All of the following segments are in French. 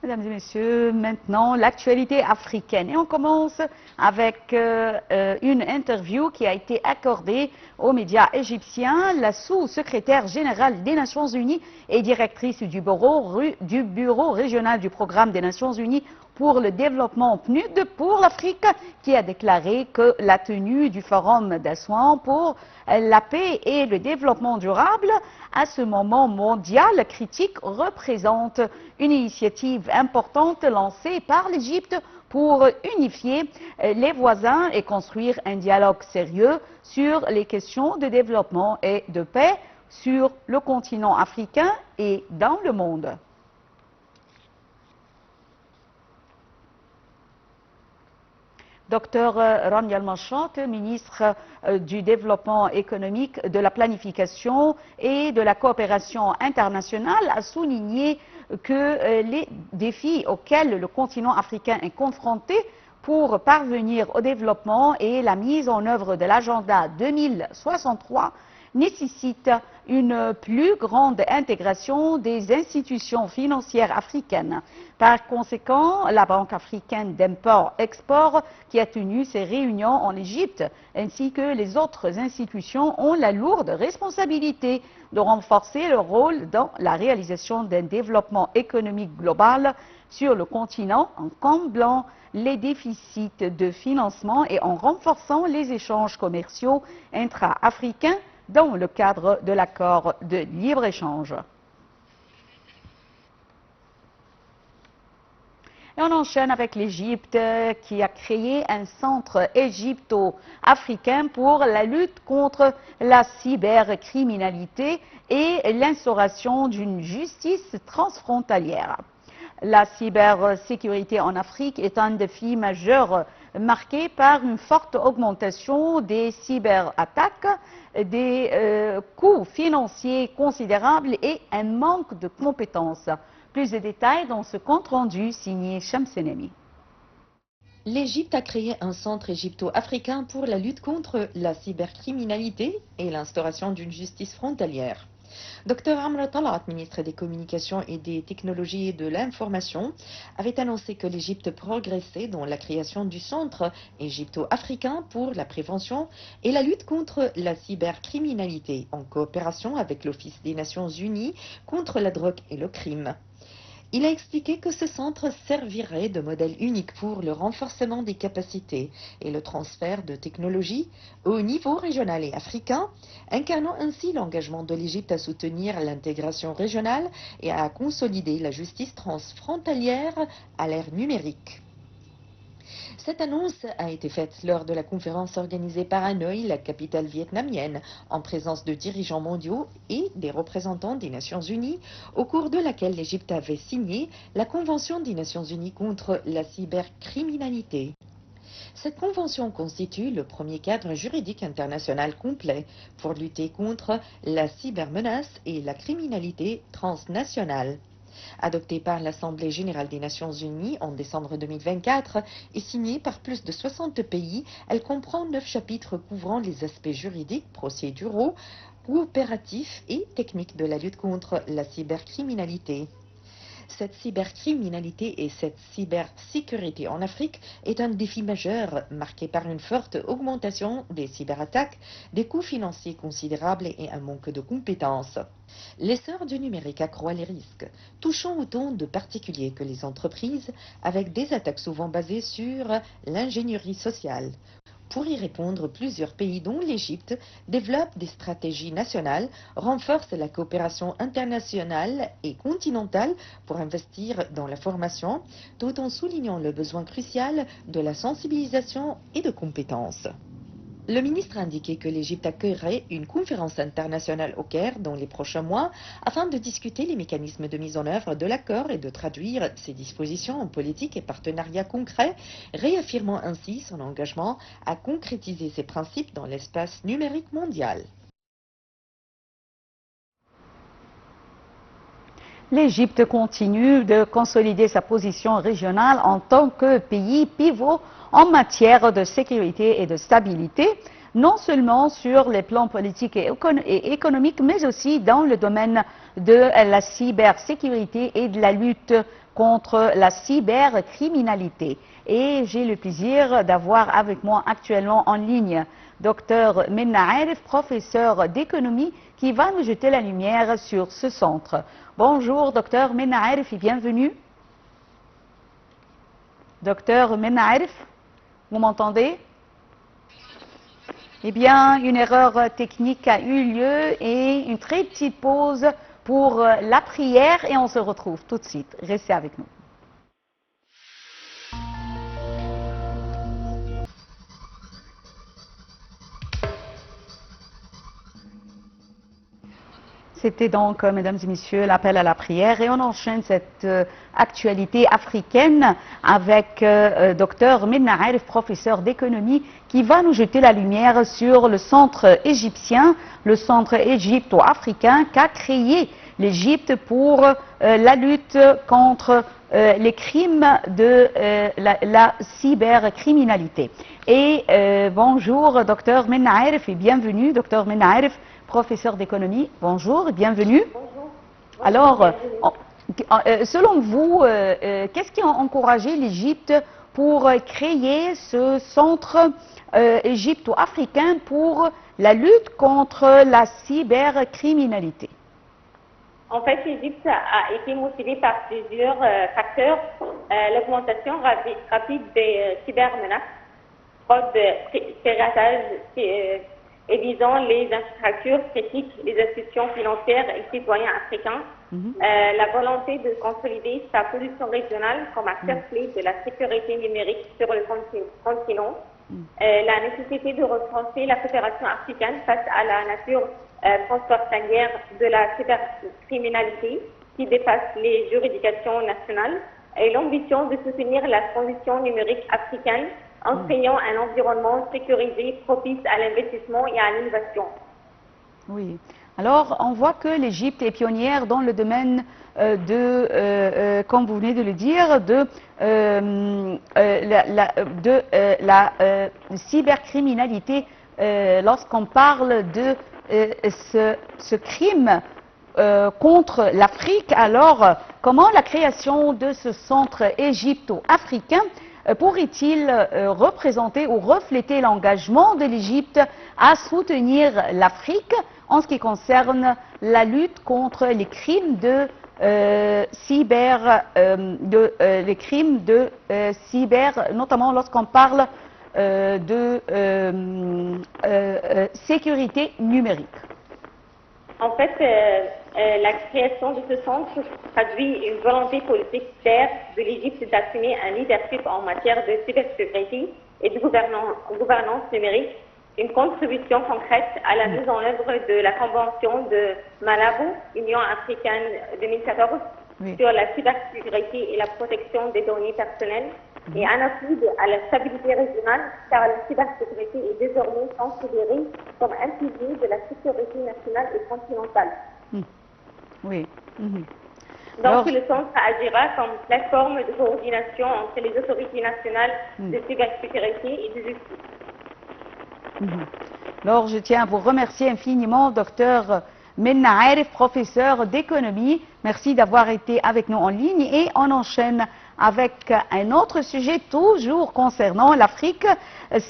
Mesdames et messieurs, maintenant l'actualité africaine. Et on commence avec une interview qui a été accordée aux médias égyptiens. La sous-secrétaire générale des Nations Unies et directrice du bureau régional du programme des Nations Unies pour le développement PNUD pour l'Afrique, qui a déclaré que la tenue du forum d'Assouan pour la paix et le développement durable à ce moment mondial critique représente une initiative importante lancée par l'Égypte pour unifier les voisins et construire un dialogue sérieux sur les questions de développement et de paix sur le continent africain et dans le monde. Dr Rami Al-Malchat, ministre du Développement économique, de la planification et de la coopération internationale, a souligné que les défis auxquels le continent africain est confronté pour parvenir au développement et la mise en œuvre de l'agenda 2063 nécessitent une plus grande intégration des institutions financières africaines. Par conséquent, la Banque africaine d'import-export, qui a tenu ses réunions en Égypte, ainsi que les autres institutions, ont la lourde responsabilité de renforcer leur rôle dans la réalisation d'un développement économique global sur le continent en comblant les déficits de financement et en renforçant les échanges commerciaux intra-africains dans le cadre de l'accord de libre-échange. Et on enchaîne avec l'Égypte qui a créé un centre égypto-africain pour la lutte contre la cybercriminalité et l'instauration d'une justice transfrontalière. La cybersécurité en Afrique est un défi majeur marqué par une forte augmentation des cyberattaques, des coûts financiers considérables et un manque de compétences. Plus de détails dans ce compte-rendu signé Shamsenemi. L'Égypte a créé un centre égypto-africain pour la lutte contre la cybercriminalité et l'instauration d'une justice frontalière. Dr Amra Talat, ministre des Communications et des Technologies et de l'Information, avait annoncé que l'Égypte progressait dans la création du centre égypto-africain pour la prévention et la lutte contre la cybercriminalité, en coopération avec l'Office des Nations Unies contre la drogue et le crime. Il a expliqué que ce centre servirait de modèle unique pour le renforcement des capacités et le transfert de technologies au niveau régional et africain, incarnant ainsi l'engagement de l'Égypte à soutenir l'intégration régionale et à consolider la justice transfrontalière à l'ère numérique. Cette annonce a été faite lors de la conférence organisée par Hanoï, la capitale vietnamienne, en présence de dirigeants mondiaux et des représentants des Nations Unies, au cours de laquelle l'Égypte avait signé la Convention des Nations Unies contre la cybercriminalité. Cette convention constitue le premier cadre juridique international complet pour lutter contre la cybermenace et la criminalité transnationale. Adoptée par l'Assemblée générale des Nations Unies en décembre 2024 et signée par plus de 60 pays, elle comprend 9 chapitres couvrant les aspects juridiques, procéduraux, coopératifs et techniques de la lutte contre la cybercriminalité. Cette cybercriminalité et cette cybersécurité en Afrique est un défi majeur marqué par une forte augmentation des cyberattaques, des coûts financiers considérables et un manque de compétences. L'essor du numérique accroît les risques, touchant autant de particuliers que les entreprises, avec des attaques souvent basées sur l'ingénierie sociale. Pour y répondre, plusieurs pays, dont l'Égypte, développent des stratégies nationales, renforcent la coopération internationale et continentale pour investir dans la formation, tout en soulignant le besoin crucial de la sensibilisation et de compétences. Le ministre a indiqué que l'Égypte accueillerait une conférence internationale au Caire dans les prochains mois afin de discuter les mécanismes de mise en œuvre de l'accord et de traduire ces dispositions en politique et partenariats concrets, réaffirmant ainsi son engagement à concrétiser ces principes dans l'espace numérique mondial. L'Égypte continue de consolider sa position régionale en tant que pays pivot en matière de sécurité et de stabilité, non seulement sur les plans politiques et économiques, mais aussi dans le domaine de la cybersécurité et de la lutte contre la cybercriminalité. Et j'ai le plaisir d'avoir avec moi actuellement en ligne Dr Minna Arif, professeur d'économie, qui va nous jeter la lumière sur ce centre. Bonjour Dr Minna Arif et bienvenue. Dr Minna Arif, vous m'entendez? Eh bien, une erreur technique a eu lieu et une très petite pause pour la prière et on se retrouve tout de suite. Restez avec nous. C'était donc, mesdames et messieurs, l'appel à la prière et on enchaîne cette actualité africaine avec Dr Minna Arif, professeur d'économie, qui va nous jeter la lumière sur le centre égyptien, le centre égypto-africain qu'a créé l'Égypte pour la lutte contre les crimes de la cybercriminalité. Et bonjour Dr Minna Arif et bienvenue Dr Minna Arif, professeur d'économie. Bonjour et bienvenue. Bonjour. Alors, selon vous, qu'est-ce qui a encouragé l'Égypte pour créer ce centre égypto-africain pour la lutte contre la cybercriminalité? En fait, l'Égypte a été motivée par plusieurs facteurs. L'augmentation rapide des cybermenaces, fraude, piratage et visant les infrastructures critiques, les institutions financières et citoyens africains. La volonté de consolider sa position régionale comme acteur clé de la sécurité numérique sur le continent. La nécessité de renforcer la coopération africaine face à la nature transfrontalière de la cybercriminalité qui dépasse les juridictions nationales et l'ambition de soutenir la transition numérique africaine en créant un environnement sécurisé propice à l'investissement et à l'innovation. Oui. Alors, on voit que l'Égypte est pionnière dans le domaine comme vous venez de le dire, de la cybercriminalité. Lorsqu'on parle de ce crime contre l'Afrique, alors comment la création de ce centre égypto-africain pourrait-il représenter ou refléter l'engagement de l'Égypte à soutenir l'Afrique en ce qui concerne la lutte contre les crimes de cyber, notamment lorsqu'on parle de sécurité numérique? En fait, la création de ce centre traduit une volonté politique claire de l'Égypte d'assumer un leadership en matière de cybersécurité et de gouvernance numérique, une contribution concrète à la mise en œuvre de la Convention de Malabo, Union africaine 2014, sur la cybersécurité et la protection des données personnelles, et un appui à la stabilité régionale, car la cybersécurité est désormais considérée comme un pilier de la sécurité nationale et continentale. Oui. Donc, le centre agira comme plateforme de coordination entre les autorités nationales de cybersécurité et de justice. Alors, je tiens à vous remercier infiniment, Dr Minna Arif, professeur d'économie. Merci d'avoir été avec nous en ligne et on enchaîne avec un autre sujet toujours concernant l'Afrique,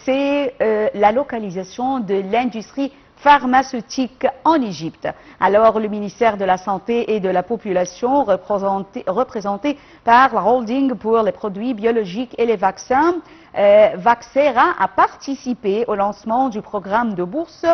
c'est la localisation de l'industrie pharmaceutique en Égypte. Alors, le ministère de la Santé et de la Population, représenté par la Holding pour les produits biologiques et les vaccins, Vaxera, a participé au lancement du programme de bourse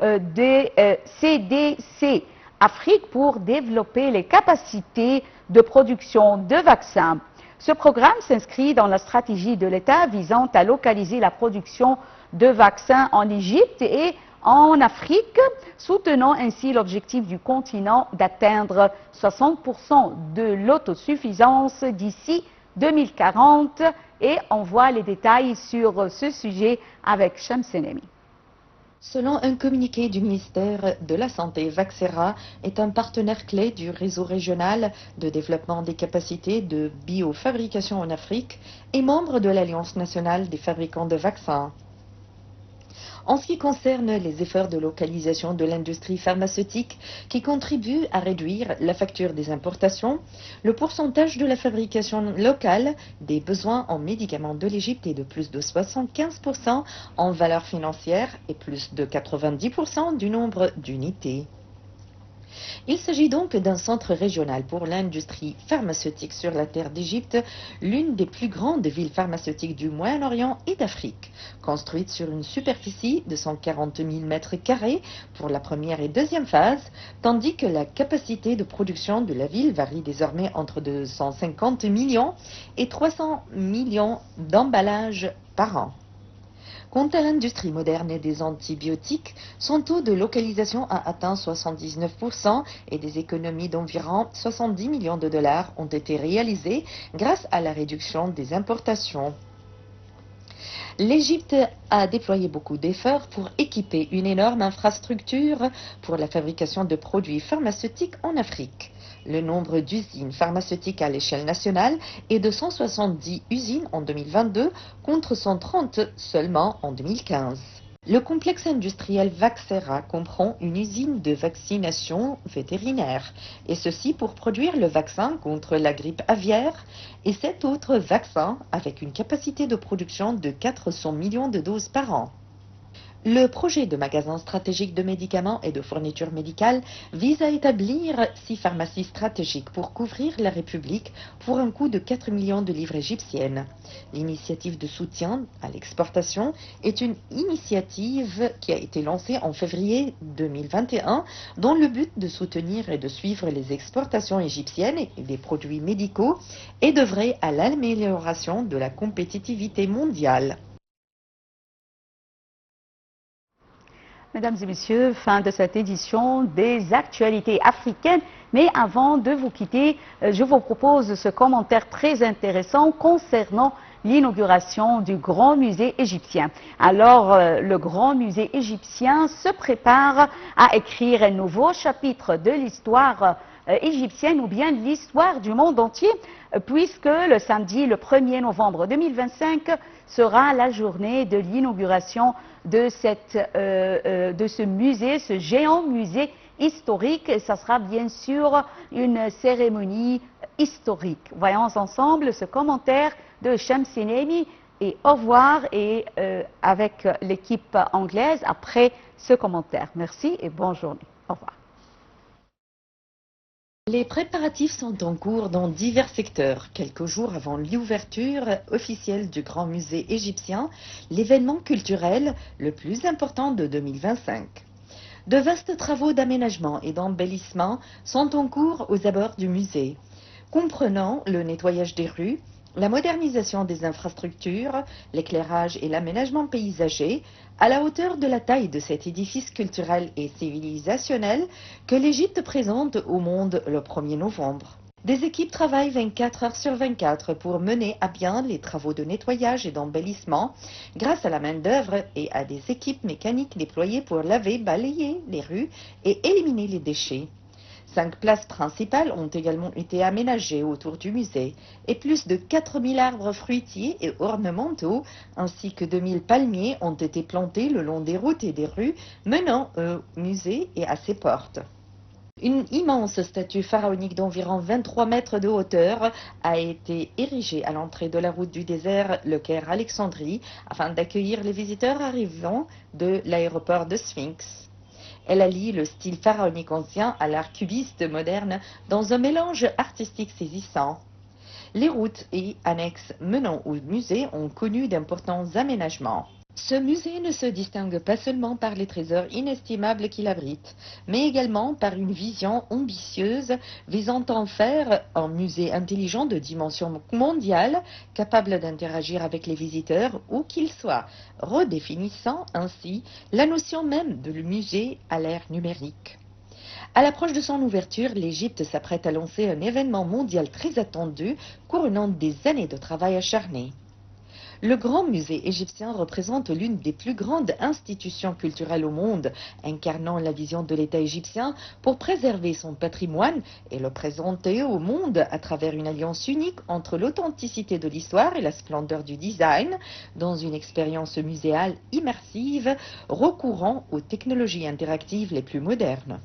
des CDC Afrique pour développer les capacités de production de vaccins. Ce programme s'inscrit dans la stratégie de l'État visant à localiser la production de vaccins en Égypte et en Afrique, soutenant ainsi l'objectif du continent d'atteindre 60% de l'autosuffisance d'ici 2040. Et on voit les détails sur ce sujet avec Shamsenemi. Selon un communiqué du ministère de la Santé, Vaxera est un partenaire clé du réseau régional de développement des capacités de biofabrication en Afrique et membre de l'Alliance nationale des fabricants de vaccins. En ce qui concerne les efforts de localisation de l'industrie pharmaceutique qui contribuent à réduire la facture des importations, le pourcentage de la fabrication locale des besoins en médicaments de l'Égypte est de plus de 75% en valeur financière et plus de 90% du nombre d'unités. Il s'agit donc d'un centre régional pour l'industrie pharmaceutique sur la terre d'Égypte, l'une des plus grandes villes pharmaceutiques du Moyen-Orient et d'Afrique, construite sur une superficie de 140 000 mètres carrés pour la première et deuxième phase, tandis que la capacité de production de la ville varie désormais entre 250 millions et 300 millions d'emballages par an. Quant à l'industrie moderne des antibiotiques, son taux de localisation a atteint 79% et des économies d'environ 70 millions de dollars ont été réalisées grâce à la réduction des importations. L'Égypte a déployé beaucoup d'efforts pour équiper une énorme infrastructure pour la fabrication de produits pharmaceutiques en Afrique. Le nombre d'usines pharmaceutiques à l'échelle nationale est de 170 usines en 2022 contre 130 seulement en 2015. Le complexe industriel Vaxera comprend une usine de vaccination vétérinaire, et ceci pour produire le vaccin contre la grippe aviaire et 7 autres vaccins avec une capacité de production de 400 millions de doses par an. Le projet de magasin stratégique de médicaments et de fournitures médicales vise à établir 6 pharmacies stratégiques pour couvrir la République pour un coût de 4 millions de livres égyptiennes. L'initiative de soutien à l'exportation est une initiative qui a été lancée en février 2021 dont le but de soutenir et de suivre les exportations égyptiennes et des produits médicaux et d'œuvrer à l'amélioration de la compétitivité mondiale. Mesdames et messieurs, fin de cette édition des actualités africaines. Mais avant de vous quitter, je vous propose ce commentaire très intéressant concernant l'inauguration du Grand Musée égyptien. Alors, le Grand Musée égyptien se prépare à écrire un nouveau chapitre de l'histoire égyptienne ou bien de l'histoire du monde entier, puisque le samedi, le 1er novembre 2025, sera la journée de l'inauguration de ce musée, ce géant musée historique. Et ça sera bien sûr une cérémonie historique. Voyons ensemble ce commentaire de Shamsinemi et au revoir et avec l'équipe anglaise après ce commentaire. Merci et bonne journée. Au revoir. Les préparatifs sont en cours dans divers secteurs. Quelques jours avant l'ouverture officielle du Grand Musée égyptien, l'événement culturel le plus important de 2025. De vastes travaux d'aménagement et d'embellissement sont en cours aux abords du musée, comprenant le nettoyage des rues, la modernisation des infrastructures, l'éclairage et l'aménagement paysager, à la hauteur de la taille de cet édifice culturel et civilisationnel que l'Égypte présente au monde le 1er novembre. Des équipes travaillent 24 heures sur 24 pour mener à bien les travaux de nettoyage et d'embellissement grâce à la main-d'œuvre et à des équipes mécaniques déployées pour laver, balayer les rues et éliminer les déchets. 5 places principales ont également été aménagées autour du musée et plus de 4000 arbres fruitiers et ornementaux ainsi que 2000 palmiers ont été plantés le long des routes et des rues menant au musée et à ses portes. Une immense statue pharaonique d'environ 23 mètres de hauteur a été érigée à l'entrée de la route du désert, le Caire Alexandrie, afin d'accueillir les visiteurs arrivant de l'aéroport de Sphinx. Elle allie le style pharaonique ancien à l'art cubiste moderne dans un mélange artistique saisissant. Les routes et annexes menant au musée ont connu d'importants aménagements. Ce musée ne se distingue pas seulement par les trésors inestimables qu'il abrite, mais également par une vision ambitieuse visant à en faire un musée intelligent de dimension mondiale, capable d'interagir avec les visiteurs où qu'ils soient, redéfinissant ainsi la notion même de le musée à l'ère numérique. À l'approche de son ouverture, l'Égypte s'apprête à lancer un événement mondial très attendu, couronnant des années de travail acharné. Le Grand Musée égyptien représente l'une des plus grandes institutions culturelles au monde, incarnant la vision de l'État égyptien pour préserver son patrimoine et le présenter au monde à travers une alliance unique entre l'authenticité de l'histoire et la splendeur du design, dans une expérience muséale immersive recourant aux technologies interactives les plus modernes.